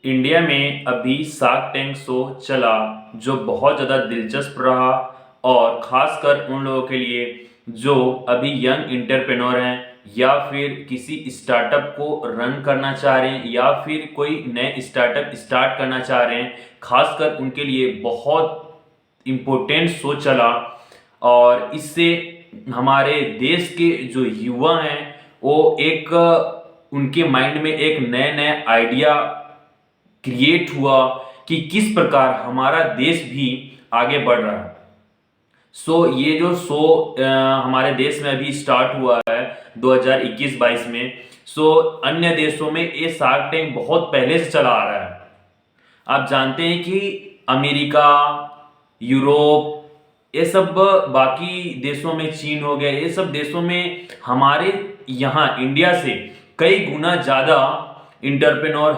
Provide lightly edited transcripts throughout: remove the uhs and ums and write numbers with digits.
India में अभी shark tank show चला जो बहुत ज़्यादा दिलचस्प रहा और ख़ासकर उन लोगों के लिए जो अभी यंग एंटरप्रेन्योर हैं या फिर किसी स्टार्टअप को रन करना चाह रहे हैं या फिर कोई नए स्टार्टअप स्टार्ट करना चाह रहे हैं। खासकर उनके लिए बहुत इम्पोर्टेंट शो चला और इससे हमारे देश के जो युवा हैं वो एक उनके माइंड में एक नए नए आइडिया क्रिएट हुआ कि किस प्रकार हमारा देश भी आगे बढ़ रहा है। ये जो शो हमारे देश में अभी स्टार्ट हुआ है 2021-22 में। अन्य देशों में ये शार्क टैंक बहुत पहले से चला आ रहा है। आप जानते हैं कि अमेरिका, यूरोप, ये सब बाकी देशों में, चीन हो गया, ये सब देशों में हमारे यहाँ इंडिया से कई गुना ज़्यादा इंटरप्रेन्योर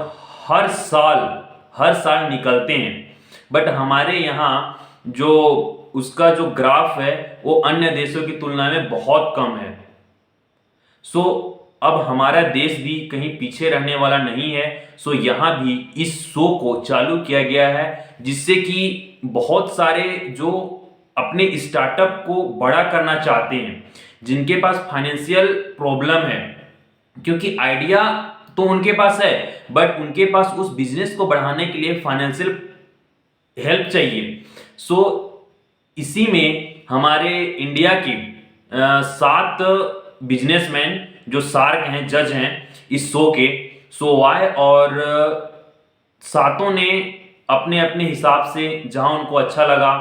हर साल निकलते हैं। बट हमारे यहाँ जो उसका जो ग्राफ है वो अन्य देशों की तुलना में बहुत कम है। अब हमारा देश भी कहीं पीछे रहने वाला नहीं है। यहाँ भी इस शो को चालू किया गया है जिससे कि बहुत सारे जो अपने स्टार्टअप को बड़ा करना चाहते हैं, जिनके पास फाइनेंशियल प्रॉब्लम है, क्योंकि आइडिया तो उनके पास है बट उनके पास उस बिजनेस को बढ़ाने के लिए फाइनेंशियल हेल्प चाहिए। इसी में हमारे इंडिया की 7 बिजनेसमैन जो शार्क हैं, जज हैं इस शो के, वाई, और सातों ने अपने अपने हिसाब से जहां उनको अच्छा लगा,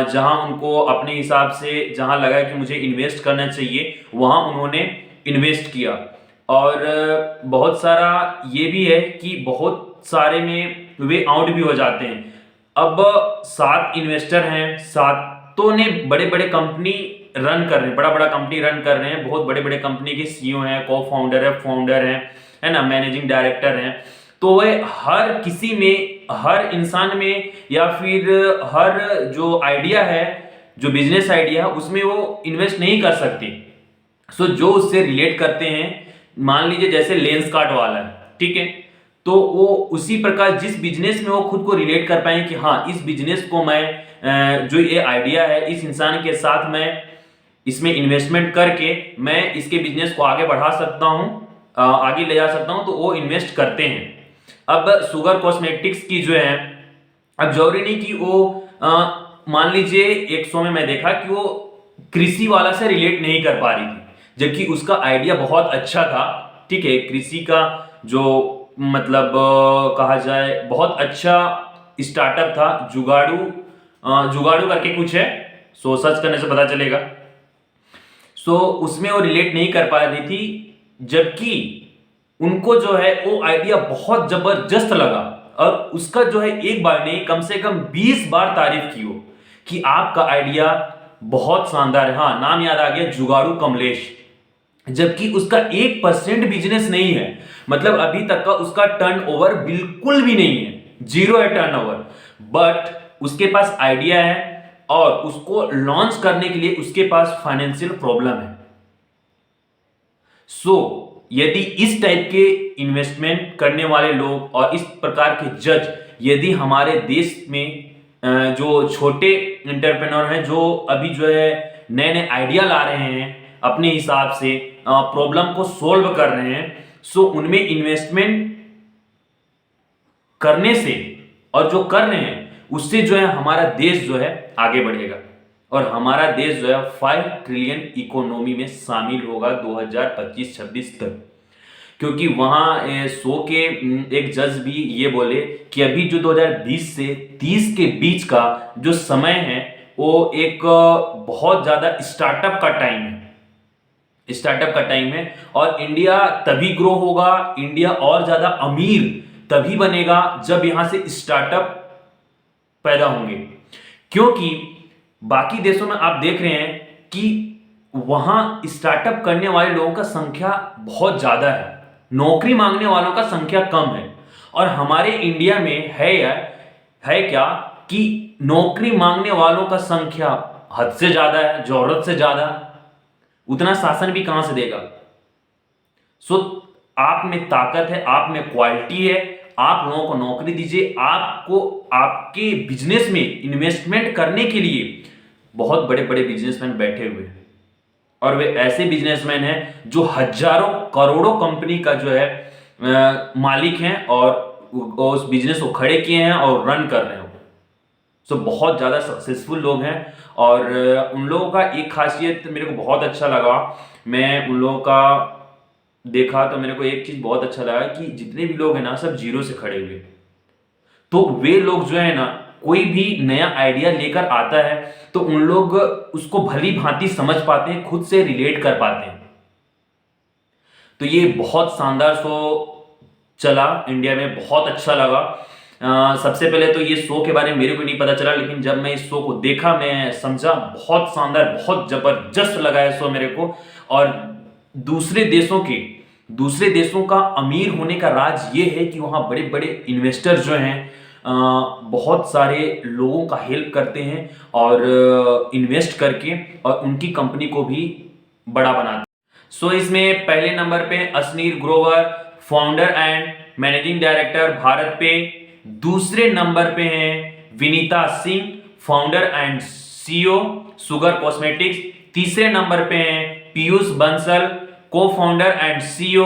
जहां उनको अपने हिसाब से जहां लगा कि मुझे इन्वेस्ट करना चाहिए, वहां उन्होंने इन्वेस्ट किया। और बहुत सारा ये भी है कि बहुत सारे में वे आउट भी हो जाते हैं। अब 7 इन्वेस्टर हैं, सातों ने बड़े बड़े कंपनी रन कर रहे हैं, बड़ा कंपनी रन कर रहे हैं, बहुत बड़े बड़े कंपनी के सीईओ हैं, को फाउंडर है, फाउंडर है ना, मैनेजिंग डायरेक्टर हैं। तो वह हर किसी में, हर इंसान में या फिर हर जो आइडिया है, जो बिजनेस आइडिया है, उसमें वो इन्वेस्ट नहीं कर सकते। जो उससे रिलेट करते हैं, मान लीजिए जैसे लेंस कार्ट वाला है, ठीक है, तो वो उसी प्रकार जिस बिजनेस में वो खुद को रिलेट कर पाए कि हाँ, इस बिजनेस को मैं जो ये आइडिया है, इस इंसान के साथ मैं इसमें इन्वेस्टमेंट करके मैं इसके बिजनेस को आगे बढ़ा सकता हूँ, आगे ले जा सकता हूँ, तो वो इन्वेस्ट करते हैं। अब शुगर कॉस्मेटिक्स की जो है, अब जरूरी नहीं कि वो मान लीजिए एक शो में मैं देखा कि वो कृषि वाला से रिलेट नहीं कर पा रही थी, जबकि उसका आइडिया बहुत अच्छा था। ठीक है, कृषि का जो मतलब कहा जाए बहुत अच्छा स्टार्टअप था, जुगाड़ू करके कुछ है, सर्च करने से पता चलेगा। उसमें वो रिलेट नहीं कर पा रही थी, जबकि उनको जो है वो आइडिया बहुत जबरदस्त लगा और उसका जो है एक बार नहीं कम से कम 20 बार तारीफ की हो कि आपका आइडिया बहुत शानदार है। हाँ, नाम याद आ गया, जुगाड़ू कमलेश। जबकि उसका 1% बिजनेस नहीं है, मतलब अभी तक का उसका टर्नओवर बिल्कुल भी नहीं है, 0 है टर्नओवर, बट उसके पास आइडिया है और उसको लॉन्च करने के लिए उसके पास फाइनेंशियल प्रॉब्लम है। यदि इस टाइप के इन्वेस्टमेंट करने वाले लोग और इस प्रकार के जज यदि हमारे देश में जो छोटे एंटरप्रेन्योर हैं, जो अभी जो है नए नए आइडिया ला रहे हैं, अपने हिसाब से प्रॉब्लम को सोल्व कर रहे हैं, उनमें इन्वेस्टमेंट करने से और जो कर रहे हैं उससे जो है हमारा देश जो है आगे बढ़ेगा और हमारा देश जो है 5 ट्रिलियन इकोनॉमी में शामिल होगा 2025-26 तक। क्योंकि वहां शो के एक जज भी ये बोले कि अभी जो 2020 से 30 के बीच का जो समय है वो एक बहुत ज्यादा स्टार्टअप का टाइम है और इंडिया तभी ग्रो होगा, इंडिया और ज्यादा अमीर तभी बनेगा जब यहां से स्टार्टअप पैदा होंगे। क्योंकि बाकी देशों में आप देख रहे हैं कि वहां स्टार्टअप करने वाले लोगों का संख्या बहुत ज्यादा है, नौकरी मांगने वालों का संख्या कम है। और हमारे इंडिया में है क्या कि नौकरी मांगने वालों का संख्या हद से ज्यादा है, जरूरत से ज्यादा। उतना शासन भी कहां से देगा? आप में ताकत है, आप में क्वालिटी है, आप लोगों को नौकरी दीजिए। आपको आपके बिजनेस में इन्वेस्टमेंट करने के लिए बहुत बड़े बड़े बिजनेसमैन बैठे हुए हैं, और वे ऐसे बिजनेसमैन हैं जो हजारों करोड़ों कंपनी का जो है मालिक हैं, और उस बिजनेस को खड़े किए हैं और रन कर रहे हैं। सो बहुत ज़्यादा सक्सेसफुल लोग हैं, और उन लोगों का एक खासियत मेरे को बहुत अच्छा लगा। मैं उन लोगों का देखा तो मेरे को एक चीज़ बहुत अच्छा लगा कि जितने भी लोग हैं ना, सब जीरो से खड़े हुए। तो वे लोग जो है ना, कोई भी नया आइडिया लेकर आता है तो उन लोग उसको भली भांति समझ पाते हैं, खुद से रिलेट कर पाते हैं। तो ये बहुत शानदार शो चला इंडिया में, बहुत अच्छा लगा। सबसे पहले तो ये शो के बारे में मेरे को नहीं पता चला, लेकिन जब मैं इस शो को देखा मैं समझा बहुत शानदार, बहुत जबरदस्त लगा है शो मेरे को। और दूसरे देशों का अमीर होने का राज ये है कि वहाँ बड़े बड़े इन्वेस्टर जो हैं बहुत सारे लोगों का हेल्प करते हैं, और इन्वेस्ट करके और उनकी कंपनी को भी बड़ा बनाते हैं। सो इसमें पहले नंबर पे Ashneer Grover, founder and managing director Bharat पे। दूसरे नंबर पे हैं Vinita Singh, founder and CEO sugar cosmetics. तीसरे नंबर पे हैं पीयूष बंसल, को फाउंडर एंड सीईओ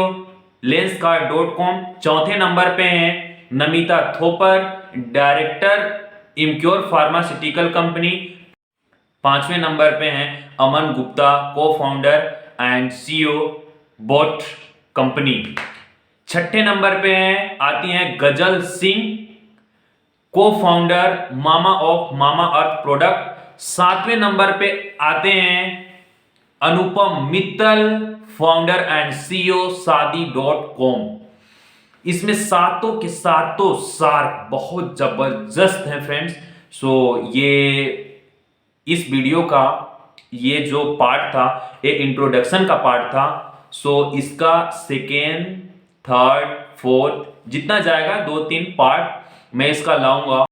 लेंसकार्ट.com। चौथे नंबर पे हैं नमिता थोपर, डायरेक्टर इम्क्योर फार्मास्यूटिकल कंपनी। पांचवें नंबर पे हैं अमन गुप्ता, को founder and CEO boat company. छठे नंबर पे हैं आती हैं गजल सिंह, को founder mama of mama earth product. सातवें नंबर पे आते हैं Anupam Mittal, founder and CEO शादी.com। इसमें सातों के सातों शार्क बहुत जबरदस्त हैं फ्रेंड्स। सो ये इस वीडियो का ये जो पार्ट था, ये इंट्रोडक्शन का पार्ट था। सो इसका सेकेंड, थर्ड, फोर्थ जितना जाएगा 2-3 पार्ट मैं इसका लाऊंगा,